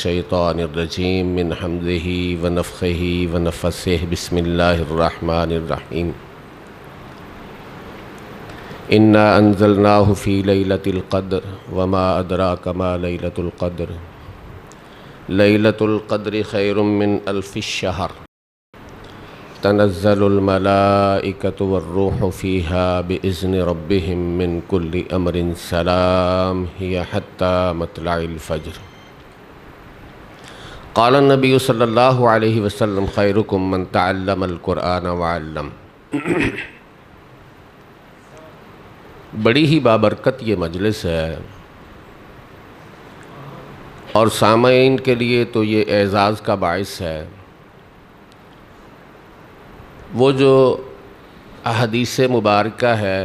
الشیطان الرجیم من حمزه ونفخه ونفثه بسم اللہ الرحمن الرحیم انا انزلناه فی لیلۃ القدر وما ادراک ما لیلۃ القدر لیلۃ القدر خیر من الف الشہر تنزل الملائکۃ والروح فیہا بإذن ربہم من کل امر سلام ہی حتی مطلع الفجر۔ قال النبی صلی اللہ علیہ وسلم خیرکم من تعلم القرآن وعلم۔ بڑی ہی بابرکت یہ مجلس ہے اور سامعین کے لیے تو یہ اعزاز کا باعث ہے۔ وہ جو احادیث مبارکہ ہے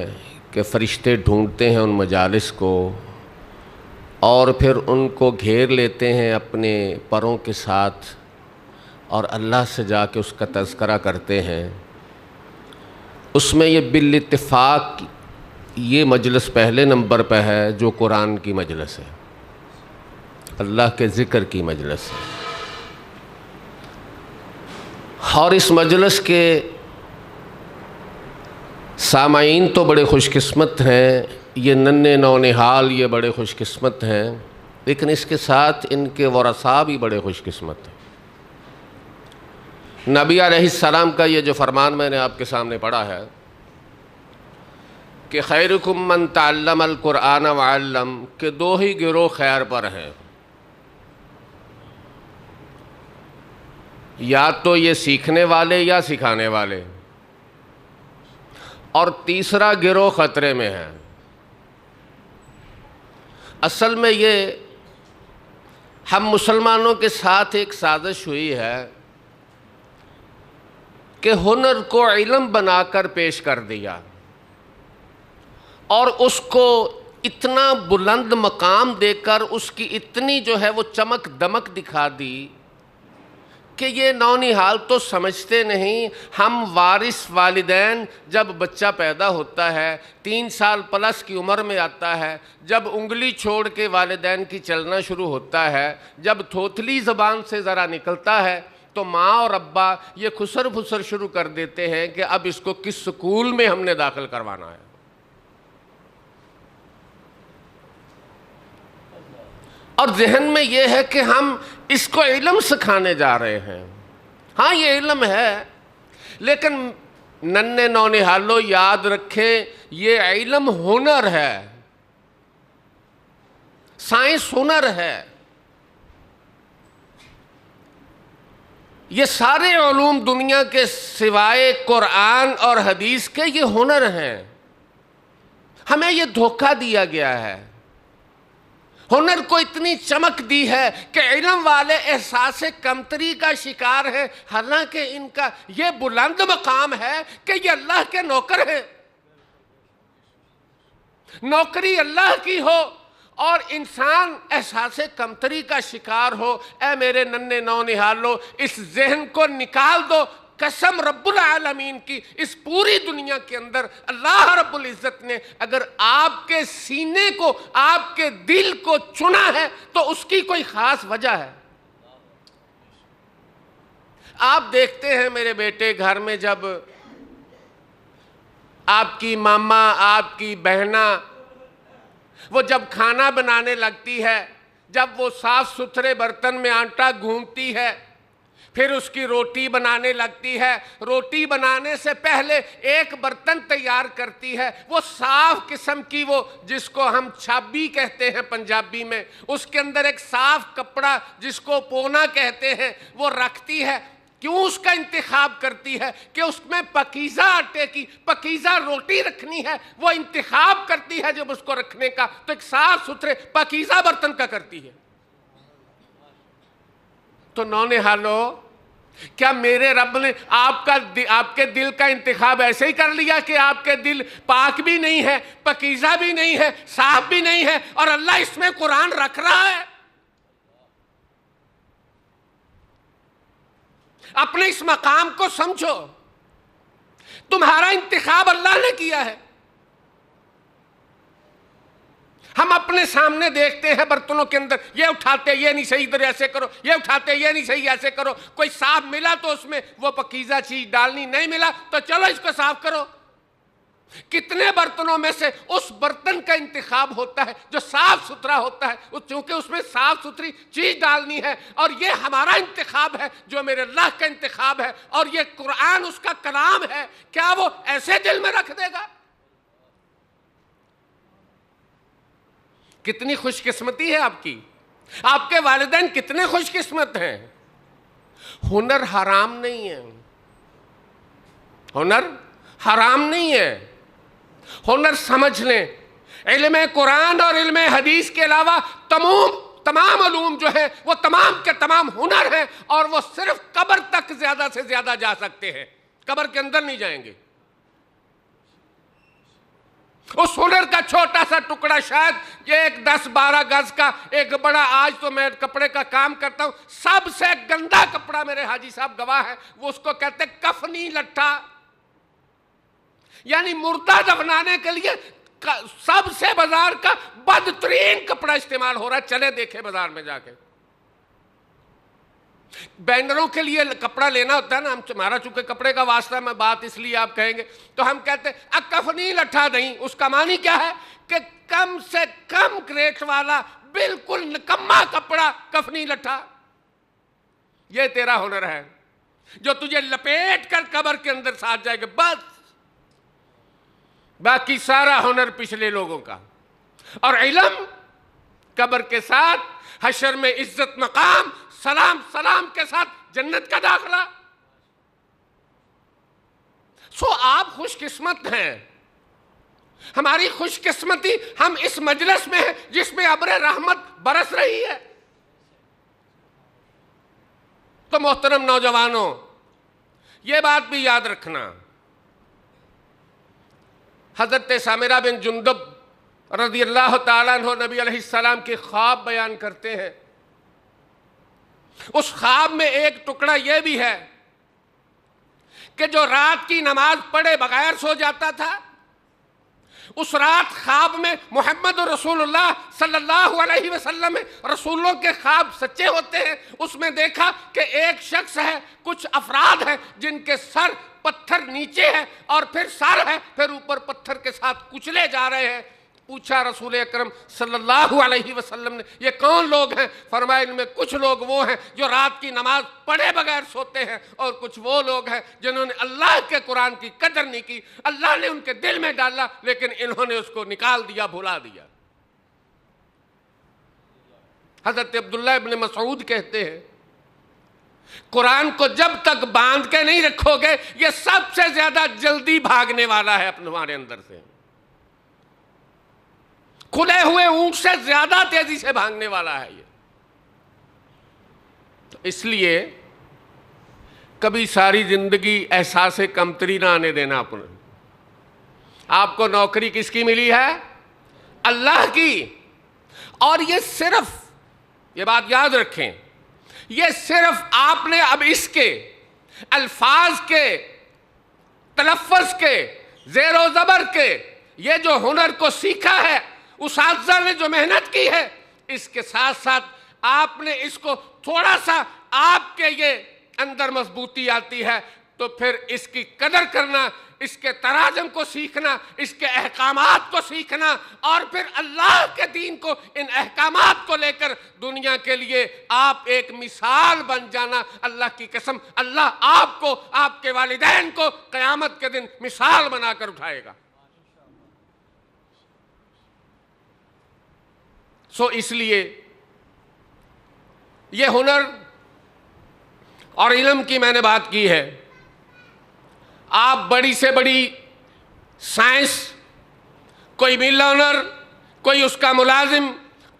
کہ فرشتے ڈھونڈتے ہیں ان مجالس کو اور پھر ان کو گھیر لیتے ہیں اپنے پروں کے ساتھ اور اللہ سے جا کے اس کا تذکرہ کرتے ہیں، اس میں یہ بالاتفاق یہ مجلس پہلے نمبر پہ ہے جو قرآن کی مجلس ہے، اللہ کے ذکر کی مجلس ہے۔ اور اس مجلس کے سامعین تو بڑے خوش قسمت ہیں، یہ ننھے نونہال یہ بڑے خوش قسمت ہیں، لیکن اس کے ساتھ ان کے ورثاء بھی بڑے خوش قسمت ہیں۔ نبی علیہ السلام کا یہ جو فرمان میں نے آپ کے سامنے پڑھا ہے کہ خیرکم من تعلم القرآن وعلم، کہ دو ہی گروہ خیر پر ہیں، یا تو یہ سیکھنے والے یا سکھانے والے، اور تیسرا گروہ خطرے میں ہے۔ اصل میں یہ ہم مسلمانوں کے ساتھ ایک سازش ہوئی ہے کہ ہنر کو علم بنا کر پیش کر دیا اور اس کو اتنا بلند مقام دے کر اس کی اتنی جو ہے وہ چمک دمک دکھا دی کہ یہ نونہال تو سمجھتے نہیں۔ ہم وارث والدین جب بچہ پیدا ہوتا ہے 3 سال پلس کی عمر میں آتا ہے، جب انگلی چھوڑ کے والدین کی چلنا شروع ہوتا ہے، جب تھوتلی زبان سے ذرا نکلتا ہے تو ماں اور ابا یہ خسر پھسر شروع کر دیتے ہیں کہ اب اس کو کس سکول میں ہم نے داخل کروانا ہے۔ اور ذہن میں یہ ہے کہ ہم اس کو علم سکھانے جا رہے ہیں۔ ہاں یہ علم ہے، لیکن ننھے نونہالوں یاد رکھیں یہ علم ہنر ہے، سائنس ہنر ہے۔ یہ سارے علوم دنیا کے سوائے قرآن اور حدیث کے یہ ہنر ہیں۔ ہمیں یہ دھوکہ دیا گیا ہے، ہنر کو اتنی چمک دی ہے کہ علم والے احساس کمتری کا شکار ہیں، حالانکہ ان کا یہ بلند مقام ہے کہ یہ اللہ کے نوکر ہیں۔ نوکری اللہ کی ہو اور انسان احساس کمتری کا شکار ہو، اے میرے ننھے نونہالوں اس ذہن کو نکال دو۔ قسم رب العالمین کی، اس پوری دنیا کے اندر اللہ رب العزت نے اگر آپ کے سینے کو، آپ کے دل کو چنا ہے تو اس کی کوئی خاص وجہ ہے۔ آپ دیکھتے ہیں میرے بیٹے گھر میں جب آپ کی ماما، آپ کی بہنا وہ جب کھانا بنانے لگتی ہے، جب وہ صاف ستھرے برتن میں آٹا گھونتی ہے، پھر اس کی روٹی بنانے لگتی ہے، روٹی بنانے سے پہلے ایک برتن تیار کرتی ہے، وہ صاف قسم کی، وہ جس کو ہم چھابی کہتے ہیں پنجابی میں، اس کے اندر ایک صاف کپڑا جس کو پونا کہتے ہیں وہ رکھتی ہے۔ کیوں اس کا انتخاب کرتی ہے؟ کہ اس میں پاکیزہ آٹے کی پاکیزہ روٹی رکھنی ہے، وہ انتخاب کرتی ہے جب اس کو رکھنے کا تو ایک صاف ستھرے پاکیزہ برتن کا کرتی ہے۔ تو نونہالو، کیا میرے رب نے آپ کے دل کا انتخاب ایسے ہی کر لیا کہ آپ کے دل پاک بھی نہیں ہے، پاکیزہ بھی نہیں ہے، صاف بھی نہیں ہے، اور اللہ اس میں قرآن رکھ رہا ہے؟ اپنے اس مقام کو سمجھو، تمہارا انتخاب اللہ نے کیا ہے۔ ہم اپنے سامنے دیکھتے ہیں برتنوں کے اندر، یہ اٹھاتے یہ نہیں صحیح ادھر ایسے کرو، یہ اٹھاتے یہ نہیں صحیح ایسے کرو، کوئی صاف ملا تو اس میں وہ پاکیزہ چیز ڈالنی، نہیں ملا تو چلو اس کو صاف کرو۔ کتنے برتنوں میں سے اس برتن کا انتخاب ہوتا ہے جو صاف ستھرا ہوتا ہے، چونکہ اس میں صاف ستھری چیز ڈالنی ہے، اور یہ ہمارا انتخاب ہے جو میرے اللہ کا انتخاب ہے، اور یہ قرآن اس کا کلام ہے، کیا وہ ایسے دل میں رکھ دے گا؟ کتنی خوش قسمتی ہے آپ کی، آپ کے والدین کتنے خوش قسمت ہیں۔ ہنر حرام نہیں ہے، ہنر حرام نہیں ہے، ہنر سمجھ لیں۔ علم قرآن اور علم حدیث کے علاوہ تمام علوم جو ہیں وہ تمام کے تمام ہنر ہیں، اور وہ صرف قبر تک زیادہ سے زیادہ جا سکتے ہیں، قبر کے اندر نہیں جائیں گے۔ اس ہنر کا چھوٹا سا ٹکڑا، شاید یہ 10-12 گز کا ایک بڑا، آج تو میں کپڑے کا کام کرتا ہوں، سب سے گندا کپڑا، میرے حاجی صاحب گواہ ہے، وہ اس کو کہتے ہیں کفنی لٹھا، یعنی مردہ دفنانے کے لیے سب سے بازار کا بدترین کپڑا استعمال ہو رہا ہے۔ چلے دیکھیں بازار میں جا کے، بینروں کے لیے کپڑا لینا ہوتا ہے نا، ہمارا چونکہ کپڑے کا واسطہ ہے، میں بات اس لیے آپ کہیں گے تو ہم کہتے ہیں کفنی لٹھا نہیں، اس کا معنی کیا ہے کہ کم سے کم گریٹ والا بالکل نکما کپڑا، کفنی لٹھا۔ یہ تیرا ہنر ہے جو تجھے لپیٹ کر قبر کے اندر ساتھ جائے گا، بس باقی سارا ہنر پچھلے لوگوں کا۔ اور علم قبر کے ساتھ، حشر میں عزت مقام، سلام کے ساتھ جنت کا داخلہ۔ سو آپ خوش قسمت ہیں، ہماری خوش قسمتی ہم اس مجلس میں ہیں جس میں ابر رحمت برس رہی ہے۔ تو محترم نوجوانوں، یہ بات بھی یاد رکھنا، حضرت سامرہ بن جندب رضی اللہ تعالیٰ عنہ نبی علیہ السلام کی خواب بیان کرتے ہیں۔ اس خواب میں ایک ٹکڑا یہ بھی ہے کہ جو رات کی نماز پڑھے بغیر سو جاتا تھا، اس رات خواب میں محمد رسول اللہ صلی اللہ علیہ وسلم، رسولوں کے خواب سچے ہوتے ہیں، اس میں دیکھا کہ ایک شخص ہے، کچھ افراد ہیں جن کے سر پتھر نیچے ہے اور پھر سر ہے، پھر اوپر پتھر کے ساتھ کچلے جا رہے ہیں۔ پوچھا رسول اکرم صلی اللہ علیہ وسلم نے، یہ کون لوگ ہیں؟ فرمایا ان میں کچھ لوگ وہ ہیں جو رات کی نماز پڑھے بغیر سوتے ہیں، اور کچھ وہ لوگ ہیں جنہوں نے اللہ کے قرآن کی قدر نہیں کی، اللہ نے ان کے دل میں ڈالا لیکن انہوں نے اس کو نکال دیا، بھلا دیا۔ حضرت عبداللہ ابن مسعود کہتے ہیں، قرآن کو جب تک باندھ کے نہیں رکھو گے، یہ سب سے زیادہ جلدی بھاگنے والا ہے تمہارے اندر سے، کھلے ہوئے اونٹ سے زیادہ تیزی سے بھاگنے والا ہے یہ۔ تو اس لیے کبھی ساری زندگی احساس کمتری نہ آنے دینا اپنے۔ آپ کو نوکری کس کی ملی ہے؟ اللہ کی، اور یہ صرف، یہ بات یاد رکھیں، یہ صرف آپ نے اب اس کے الفاظ کے، تلفظ کے، زیر و زبر کے، یہ جو ہنر کو سیکھا ہے، اساتذہ نے جو محنت کی ہے، اس کے ساتھ ساتھ آپ نے اس کو تھوڑا سا، آپ کے یہ اندر مضبوطی آتی ہے تو پھر اس کی قدر کرنا، اس کے تراجم کو سیکھنا، اس کے احکامات کو سیکھنا، اور پھر اللہ کے دین کو، ان احکامات کو لے کر دنیا کے لیے آپ ایک مثال بن جانا۔ اللہ کی قسم، اللہ آپ کو، آپ کے والدین کو قیامت کے دن مثال بنا کر اٹھائے گا۔ سو اس لیے یہ ہنر اور علم کی میں نے بات کی ہے۔ آپ بڑی سے بڑی سائنس، کوئی ملینئر، کوئی اس کا ملازم،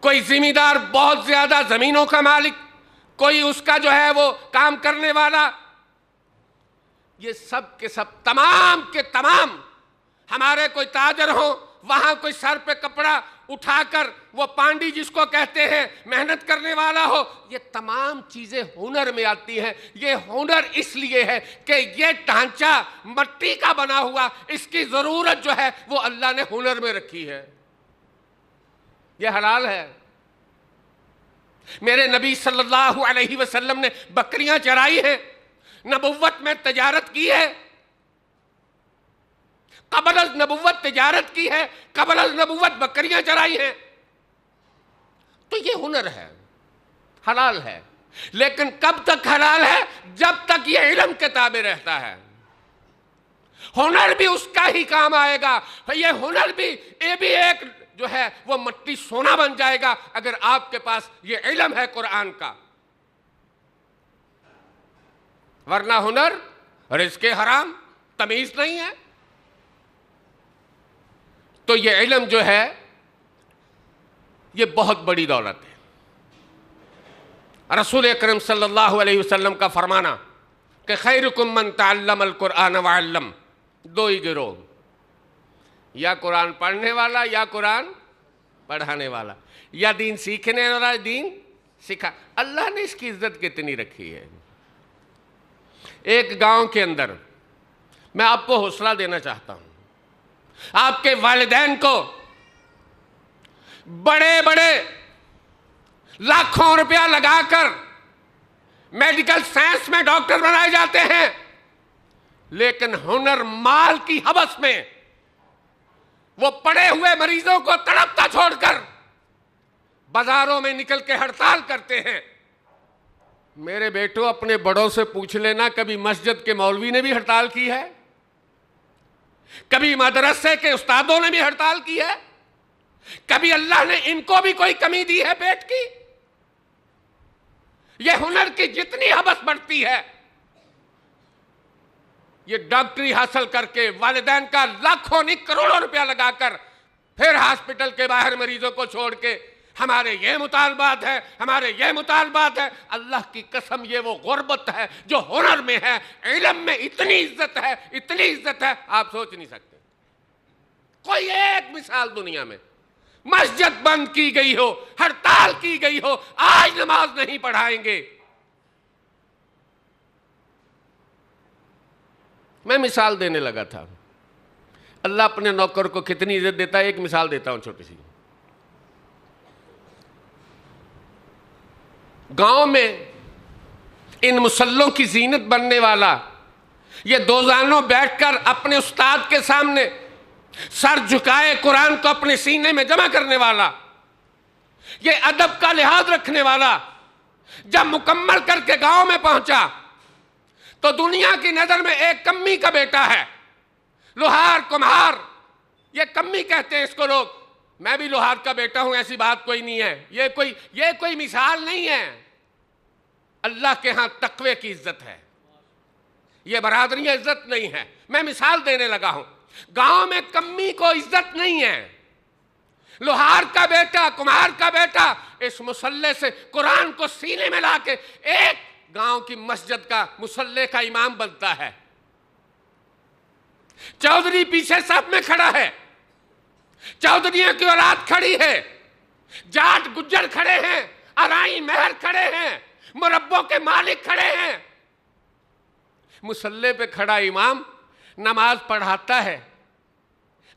کوئی ذمہ دار، بہت زیادہ زمینوں کا مالک، کوئی اس کا جو ہے وہ کام کرنے والا، یہ سب کے سب، تمام کے تمام، ہمارے کوئی تاجر ہوں، وہاں کوئی سر پہ کپڑا اٹھا کر، وہ پانڈی جس کو کہتے ہیں، محنت کرنے والا ہو، یہ تمام چیزیں ہنر میں آتی ہیں۔ یہ ہنر اس لیے ہے کہ یہ ڈھانچہ مٹی کا بنا ہوا، اس کی ضرورت جو ہے وہ اللہ نے ہنر میں رکھی ہے۔ یہ حلال ہے۔ میرے نبی صلی اللہ علیہ وسلم نے بکریاں چرائی ہیں، نبوت میں تجارت کی ہے، قبل از نبوت تجارت کی ہے، قبل از نبوت بکریاں چرائی ہیں، تو یہ ہنر ہے، حلال ہے۔ لیکن کب تک حلال ہے؟ جب تک یہ علم کے تابع رہتا ہے۔ ہنر بھی اس کا ہی کام آئے گا، یہ ہنر بھی، یہ بھی ایک جو ہے وہ مٹی سونا بن جائے گا اگر آپ کے پاس یہ علم ہے قرآن کا۔ ورنہ ہنر رزق حرام، تمیز نہیں ہے۔ تو یہ علم جو ہے یہ بہت بڑی دولت ہے۔ رسول اکرم صلی اللہ علیہ وسلم کا فرمانا کہ خیرکم من تعلم القرآن وعلم، دو ہی گروہ، یا قرآن پڑھنے والا یا قرآن پڑھانے والا، یا دین سیکھنے والا دین سکھا۔ اللہ نے اس کی عزت کتنی رکھی ہے۔ ایک گاؤں کے اندر میں آپ کو حوصلہ دینا چاہتا ہوں، آپ کے والدین کو بڑے بڑے لاکھوں روپیہ لگا کر میڈیکل سائنس میں ڈاکٹر بنائے جاتے ہیں، لیکن ہنر مال کی ہوس میں وہ پڑے ہوئے مریضوں کو تڑپتا چھوڑ کر بازاروں میں نکل کے ہڑتال کرتے ہیں۔ میرے بیٹو، اپنے بڑوں سے پوچھ لینا، کبھی مسجد کے مولوی نے بھی ہڑتال کی ہے؟ کبھی مدرسے کے استادوں نے بھی ہڑتال کی ہے؟ کبھی اللہ نے ان کو بھی کوئی کمی دی ہے پیٹ کی؟ یہ ہنر کی جتنی ہوس بڑھتی ہے، یہ ڈاکٹری حاصل کر کے والدین کا لاکھوں نہیں کروڑوں روپیہ لگا کر پھر ہاسپٹل کے باہر مریضوں کو چھوڑ کے ہمارے یہ مطالبات ہے، ہمارے یہ مطالبات ہے۔ اللہ کی قسم یہ وہ غربت ہے جو ہنر میں ہے، علم میں اتنی عزت ہے، اتنی عزت ہے، آپ سوچ نہیں سکتے۔ کوئی ایک مثال دنیا میں مسجد بند کی گئی ہو، ہڑتال کی گئی ہو، آج نماز نہیں پڑھائیں گے۔ میں مثال دینے لگا تھا، اللہ اپنے نوکر کو کتنی عزت دیتا ہے۔ ایک مثال دیتا ہوں چھوٹی سی۔ گاؤں میں ان مسلوں کی زینت بننے والا، یہ دوزانوں بیٹھ کر اپنے استاد کے سامنے سر جھکائے قرآن کو اپنے سینے میں جمع کرنے والا، یہ ادب کا لحاظ رکھنے والا، جب مکمل کر کے گاؤں میں پہنچا تو دنیا کی نظر میں ایک کمی کا بیٹا ہے، لوہار کمہار، یہ کمی کہتے ہیں اس کو لوگ۔ میں بھی لوہار کا بیٹا ہوں، ایسی بات کوئی نہیں ہے، یہ کوئی مثال نہیں ہے۔ اللہ کے ہاں تقوی کی عزت ہے، یہ برادری عزت نہیں ہے۔ میں مثال دینے لگا ہوں، گاؤں میں کمی کو عزت نہیں ہے۔ لوہار کا بیٹا، کمہار کا بیٹا اس مصلے سے قرآن کو سینے میں لا کے ایک گاؤں کی مسجد کا مصلے کا امام بنتا ہے۔ چودھری پیچھے صف میں کھڑا ہے، چودھریوں کی اولاد کھڑی ہے، جاٹ گجر کھڑے ہیں، ارائی مہر کھڑے ہیں، مربوں کے مالک کھڑے ہیں۔ مصلے پہ کھڑا امام نماز پڑھاتا ہے۔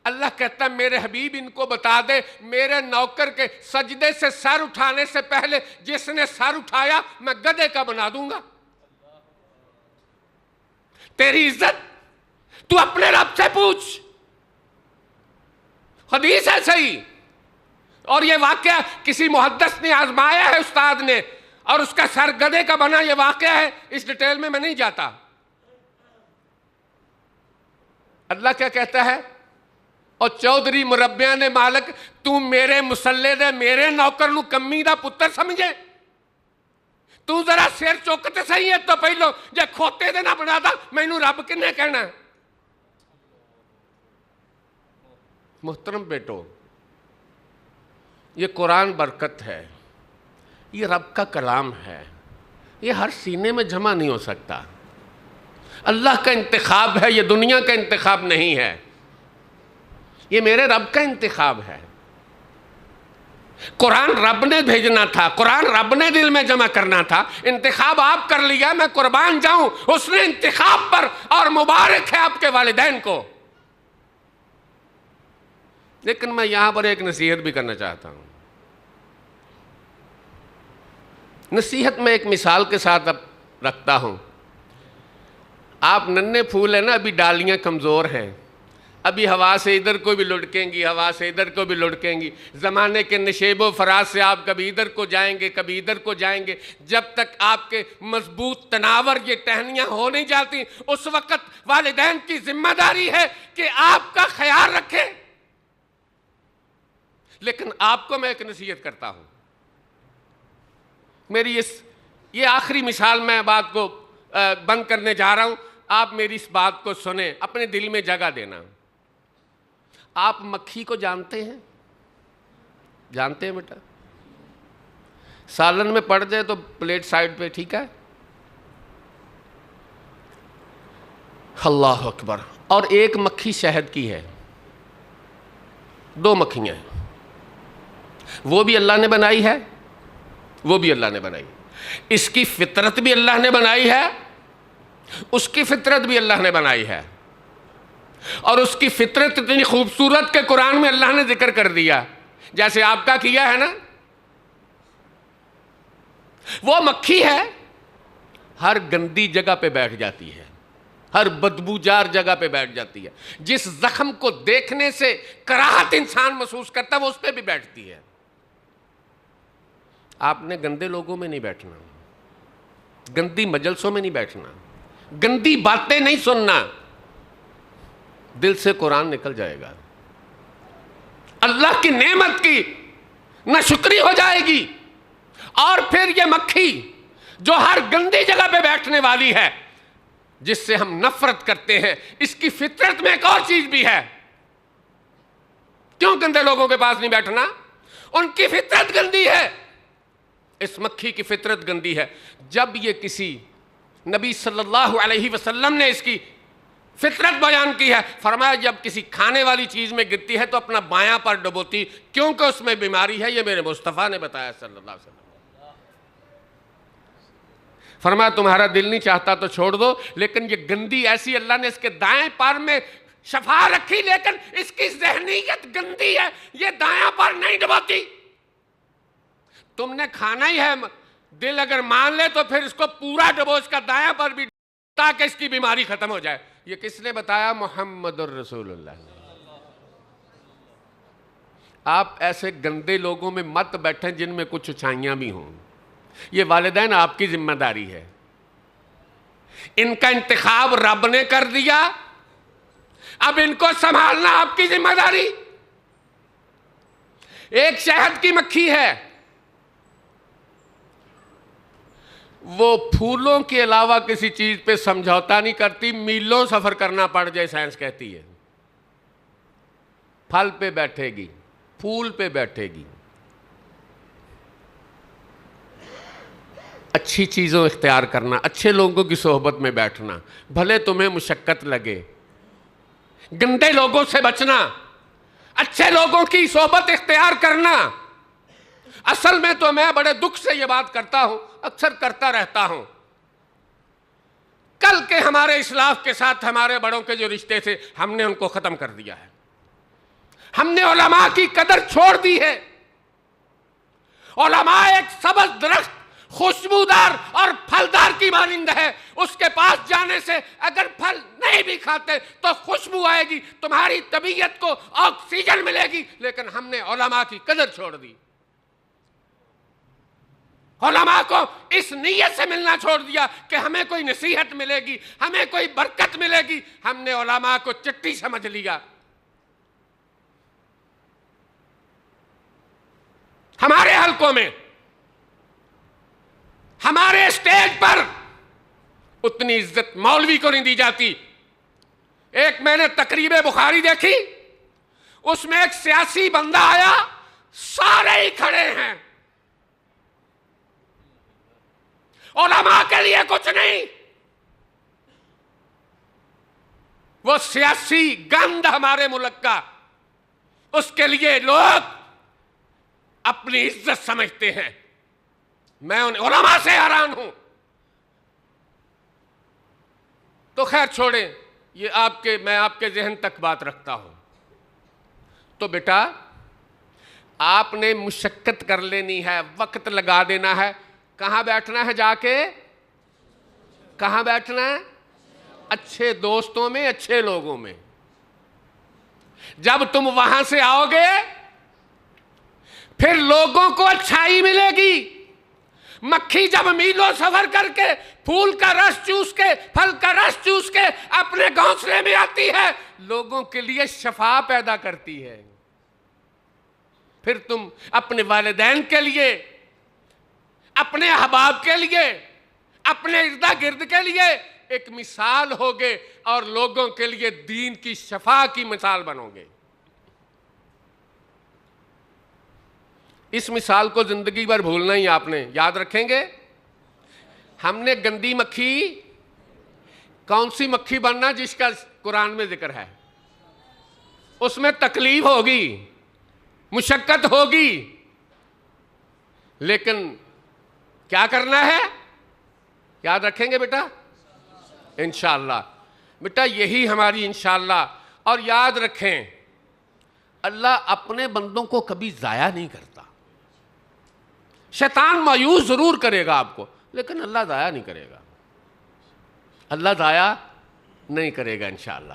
اللہ کہتا ہے میرے حبیب ان کو بتا دے، میرے نوکر کے سجدے سے سر اٹھانے سے پہلے جس نے سر اٹھایا میں گدھے کا بنا دوں گا۔ تیری عزت تو اپنے رب سے پوچھ، حدیث ہے صحیح، اور یہ واقعہ کسی محدث نے آزمایا ہے استاد نے، اور اس کا سر گدھے کا بنا، یہ واقعہ ہے، اس ڈیٹیل میں نہیں جاتا۔ اللہ کیا کہتا ہے؟ اور چودھری مربیاں نے مالک تو میرے مسلے دے میرے نوکر نو کمی دا پتر سمجھے، تو ذرا سیر چوکتے صحیح ہے تو پہلو جے کھوتے دے نہ بنا دا میں انہوں رب کنے کہنا ہے۔ محترم بیٹو، یہ قرآن برکت ہے، یہ رب کا کلام ہے، یہ ہر سینے میں جمع نہیں ہو سکتا۔ اللہ کا انتخاب ہے، یہ دنیا کا انتخاب نہیں ہے، یہ میرے رب کا انتخاب ہے۔ قرآن رب نے بھیجنا تھا، قرآن رب نے دل میں جمع کرنا تھا، انتخاب آپ کر لیا، میں قربان جاؤں اس نے انتخاب پر، اور مبارک ہے آپ کے والدین کو۔ لیکن میں یہاں پر ایک نصیحت بھی کرنا چاہتا ہوں، نصیحت میں ایک مثال کے ساتھ اب رکھتا ہوں. آپ ننھے پھول ہیں نا، ابھی ڈالیاں کمزور ہیں، ابھی ہوا سے ادھر کو بھی لڑکیں گی، ہوا سے ادھر کو بھی لڑکیں گی. زمانے کے نشیب و فراز سے آپ کبھی ادھر کو جائیں گے، کبھی ادھر کو جائیں گے. جب تک آپ کے مضبوط تناور یہ ٹہنیاں ہو نہیں جاتی، اس وقت والدین کی ذمہ داری ہے کہ آپ کا خیال رکھیں. لیکن آپ کو میں ایک نصیحت کرتا ہوں، میری یہ آخری مثال، میں بات کو بند کرنے جا رہا ہوں. آپ میری اس بات کو سنیں، اپنے دل میں جگہ دینا. آپ مکھی کو جانتے ہیں؟ جانتے ہیں بیٹا؟ سالن میں پڑ جائے تو پلیٹ سائڈ پہ، ٹھیک ہے؟ اللہ اکبر. اور ایک مکھی شہد کی ہے، 2 مکھیاں ہیں. وہ بھی اللہ نے بنائی ہے، وہ بھی اللہ نے بنائی. اس کی فطرت بھی اللہ نے بنائی ہے، اس کی فطرت بھی اللہ نے بنائی ہے. اور اس کی فطرت اتنی خوبصورت کہ قرآن میں اللہ نے ذکر کر دیا، جیسے آپ کا کیا ہے نا. وہ مکھی ہے، ہر گندی جگہ پہ بیٹھ جاتی ہے، ہر بدبوجار جگہ پہ بیٹھ جاتی ہے. جس زخم کو دیکھنے سے کراہت انسان محسوس کرتا ہے وہ اس پہ بھی بیٹھتی ہے. آپ نے گندے لوگوں میں نہیں بیٹھنا، گندی مجلسوں میں نہیں بیٹھنا، گندی باتیں نہیں سننا. دل سے قرآن نکل جائے گا، اللہ کی نعمت کی ناشکری ہو جائے گی. اور پھر یہ مکھی جو ہر گندی جگہ پہ بیٹھنے والی ہے، جس سے ہم نفرت کرتے ہیں، اس کی فطرت میں ایک اور چیز بھی ہے. کیوں گندے لوگوں کے پاس نہیں بیٹھنا؟ ان کی فطرت گندی ہے. اس مکھی کی فطرت گندی ہے. جب یہ کسی نبی صلی اللہ علیہ وسلم نے اس کی فطرت بیان کی ہے، فرمایا جب کسی کھانے والی چیز میں گرتی ہے تو اپنا بایاں پر ڈبوتی، کیونکہ اس میں بیماری ہے. یہ میرے مصطفیٰ نے بتایا صلی اللہ علیہ وسلم. فرمایا تمہارا دل نہیں چاہتا تو چھوڑ دو. لیکن یہ گندی ایسی، اللہ نے اس کے دائیں پار میں شفا رکھی، لیکن اس کی ذہنیت گندی ہے، یہ دایاں پار نہیں ڈبوتی. تم نے کھانا ہی ہے، دل اگر مان لے تو پھر اس کو پورا ڈبو، اس کا دایاں پر بھی، تاکہ اس کی بیماری ختم ہو جائے. یہ کس نے بتایا؟ محمد الرسول اللہ. آپ ایسے گندے لوگوں میں مت بیٹھیں جن میں کچھ اچھائیاں بھی ہوں. یہ والدین آپ کی ذمہ داری ہے. ان کا انتخاب رب نے کر دیا، اب ان کو سنبھالنا آپ کی ذمہ داری. ایک شہد کی مکھی ہے، وہ پھولوں کے علاوہ کسی چیز پہ سمجھوتا نہیں کرتی، میلوں سفر کرنا پڑ جائے سائنس کہتی ہے. پھل پہ بیٹھے گی، پھول پہ بیٹھے گی. اچھی چیزوں اختیار کرنا، اچھے لوگوں کی صحبت میں بیٹھنا، بھلے تمہیں مشقت لگے. گندے لوگوں سے بچنا، اچھے لوگوں کی صحبت اختیار کرنا. اصل میں تو میں بڑے دکھ سے یہ بات کرتا ہوں، اکثر کرتا رہتا ہوں. کل کے ہمارے اسلاف کے ساتھ ہمارے بڑوں کے جو رشتے تھے، ہم نے ان کو ختم کر دیا ہے. ہم نے علماء کی قدر چھوڑ دی ہے. علماء ایک سبز درخت، خوشبودار اور پھلدار کی مانند ہے. اس کے پاس جانے سے اگر پھل نہیں بھی کھاتے تو خوشبو آئے گی، تمہاری طبیعت کو آکسیجن ملے گی. لیکن ہم نے علماء کی قدر چھوڑ دی. علماء کو اس نیت سے ملنا چھوڑ دیا کہ ہمیں کوئی نصیحت ملے گی، ہمیں کوئی برکت ملے گی. ہم نے علماء کو چٹی سمجھ لیا. ہمارے حلقوں میں، ہمارے اسٹیج پر اتنی عزت مولوی کو نہیں دی جاتی. ایک میں نے تقریب بخاری دیکھی، اس میں ایک سیاسی بندہ آیا، سارے ہی کھڑے ہیں، علماء کے لیے کچھ نہیں. وہ سیاسی گند ہمارے ملک کا، اس کے لیے لوگ اپنی عزت سمجھتے ہیں. میں ان علماء سے حیران ہوں. تو خیر چھوڑیں، یہ میں آپ کے ذہن تک بات رکھتا ہوں. تو بیٹا آپ نے مشقت کر لینی ہے، وقت لگا دینا ہے. کہاں بیٹھنا ہے جا کے؟ کہاں بیٹھنا ہے؟ اچھے دوستوں میں، اچھے لوگوں میں. جب تم وہاں سے آؤ گے پھر لوگوں کو اچھائی ملے گی. مکھی جب میلوں سفر کر کے پھول کا رس چوس کے، پھل کا رس چوس کے اپنے گھونسلے میں آتی ہے، لوگوں کے لیے شفا پیدا کرتی ہے. پھر تم اپنے والدین کے لیے، اپنے احباب کے لیے، اپنے ارد گرد کے لیے ایک مثال ہوگے اور لوگوں کے لیے دین کی شفا کی مثال بنو گے. اس مثال کو زندگی بھر بھولنا ہی آپ نے. یاد رکھیں گے؟ ہم نے گندی مکھی، کون سی مکھی بننا جس کا قرآن میں ذکر ہے؟ اس میں تکلیف ہوگی، مشقت ہوگی، لیکن کیا کرنا ہے؟ یاد رکھیں گے بیٹا؟ انشاءاللہ. بیٹا یہی ہماری انشاءاللہ. اور یاد رکھیں، اللہ اپنے بندوں کو کبھی ضائع نہیں کرتا. شیطان مایوس ضرور کرے گا آپ کو، لیکن اللہ ضائع نہیں کرے گا. اللہ ضائع نہیں کرے گا انشاءاللہ.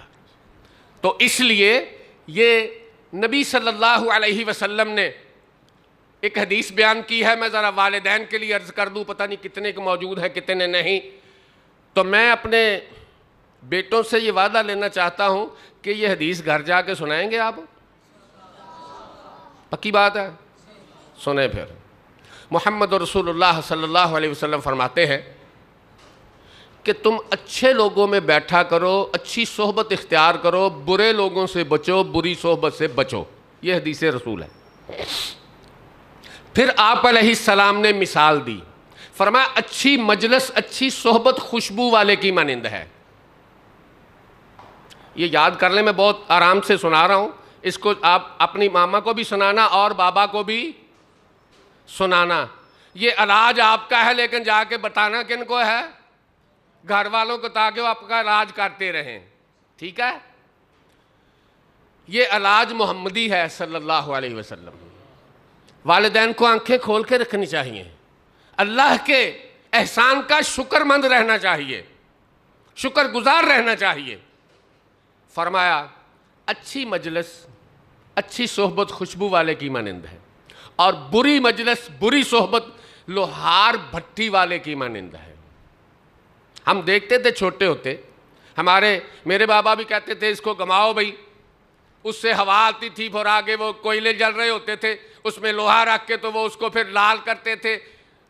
تو اس لیے یہ نبی صلی اللہ علیہ وسلم نے ایک حدیث بیان کی ہے. میں ذرا والدین کے لیے عرض کر دوں، پتہ نہیں کتنے کے موجود ہیں کتنے نہیں. تو میں اپنے بیٹوں سے یہ وعدہ لینا چاہتا ہوں کہ یہ حدیث گھر جا کے سنائیں گے آپ. پکی بات ہے؟ سنیں پھر. محمد رسول اللہ صلی اللہ علیہ وسلم فرماتے ہیں کہ تم اچھے لوگوں میں بیٹھا کرو، اچھی صحبت اختیار کرو، برے لوگوں سے بچو، بری صحبت سے بچو. یہ حدیث رسول ہے. پھر آپ علیہ السلام نے مثال دی. فرمایا اچھی مجلس، اچھی صحبت خوشبو والے کی مانند ہے. یہ یاد کر لیں، میں بہت آرام سے سنا رہا ہوں. اس کو آپ اپنی ماما کو بھی سنانا اور بابا کو بھی سنانا. یہ علاج آپ کا ہے، لیکن جا کے بتانا کن کو ہے؟ گھر والوں کو، تاکہ وہ آپ کا علاج کرتے رہیں. ٹھیک ہے؟ یہ علاج محمدی ہے صلی اللہ علیہ وسلم. والدین کو آنکھیں کھول کے رکھنی چاہیے. اللہ کے احسان کا شکر مند رہنا چاہیے، شکر گزار رہنا چاہیے. فرمایا اچھی مجلس، اچھی صحبت خوشبو والے کی مانند ہے، اور بری مجلس، بری صحبت لوہار بھٹی والے کی مانند ہے. ہم دیکھتے تھے چھوٹے ہوتے، میرے بابا بھی کہتے تھے اس کو گماؤ بھائی. اس سے ہوا آتی تھی، پھر آگے وہ کوئلے جل رہے ہوتے تھے، اس میں لوہا رکھ کے تو وہ اس کو پھر لال کرتے تھے،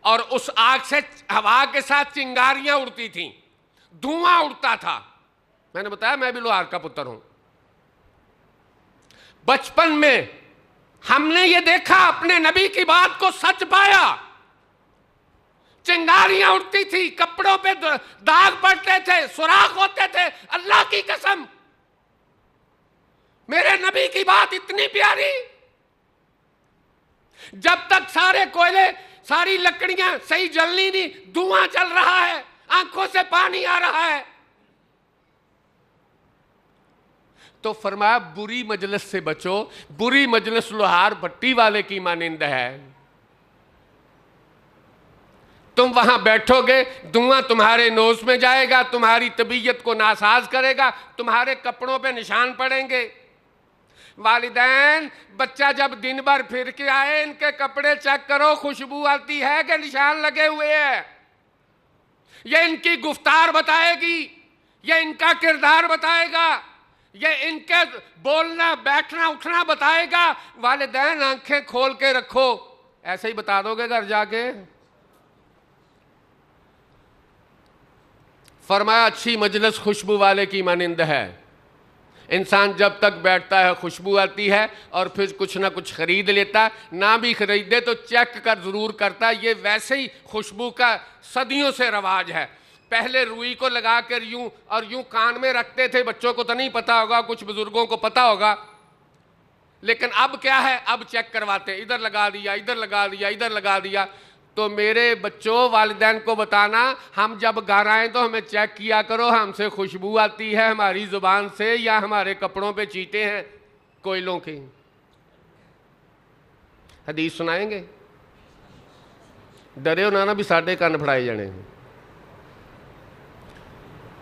اور اس آگ سے ہوا کے ساتھ چنگاریاں اڑتی تھیں، دھواں اڑتا تھا. میں نے بتایا میں بھی لوہار کا پتر ہوں. بچپن میں ہم نے یہ دیکھا، اپنے نبی کی بات کو سچ پایا. چنگاریاں اڑتی تھی، کپڑوں پہ داغ پڑتے تھے، سوراخ ہوتے تھے. اللہ کی قسم، میرے نبی کی بات اتنی پیاری. جب تک سارے کوئلے، ساری لکڑیاں صحیح جلنی نہیں، دھواں چل رہا ہے، آنکھوں سے پانی آ رہا ہے. تو فرمایا بری مجلس سے بچو، بری مجلس لوہار بھٹی والے کی مانند ہے. تم وہاں بیٹھو گے، دھواں تمہارے نوز میں جائے گا، تمہاری طبیعت کو ناساز کرے گا، تمہارے کپڑوں پہ نشان پڑیں گے. والدین، بچہ جب دن بھر پھر کے آئے، ان کے کپڑے چیک کرو، خوشبو آتی ہے کہ نشان لگے ہوئے ہیں. یہ ان کی گفتار بتائے گی، یہ ان کا کردار بتائے گا، یہ ان کے بولنا بیٹھنا اٹھنا بتائے گا. والدین آنکھیں کھول کے رکھو. ایسے ہی بتا دو گے گھر جا کے؟ فرمایا اچھی مجلس خوشبو والے کی مانند ہے. انسان جب تک بیٹھتا ہے خوشبو آتی ہے، اور پھر کچھ نہ کچھ خرید لیتا. نہ بھی خریدے تو چیک کر ضرور کرتا. یہ ویسے ہی خوشبو کا صدیوں سے رواج ہے. پہلے روئی کو لگا کر یوں کان میں رکھتے تھے. بچوں کو تو نہیں پتا ہوگا، کچھ بزرگوں کو پتا ہوگا. لیکن اب کیا ہے؟ اب چیک کرواتے، ادھر لگا دیا، ادھر لگا دیا، ادھر لگا دیا. تو میرے بچوں، والدین کو بتانا، ہم جب گھر آئیں تو ہمیں چیک کیا کرو، ہم سے خوشبو آتی ہے ہماری زبان سے یا ہمارے کپڑوں پہ چیٹے ہیں کوئلوں کی. حدیث سنائیں گے؟ ਡਰਿਓ ਨਾ ਵੀ ਸਾਡੇ ਕੰਨ ਫੜਾਏ ਜਾਣੇ।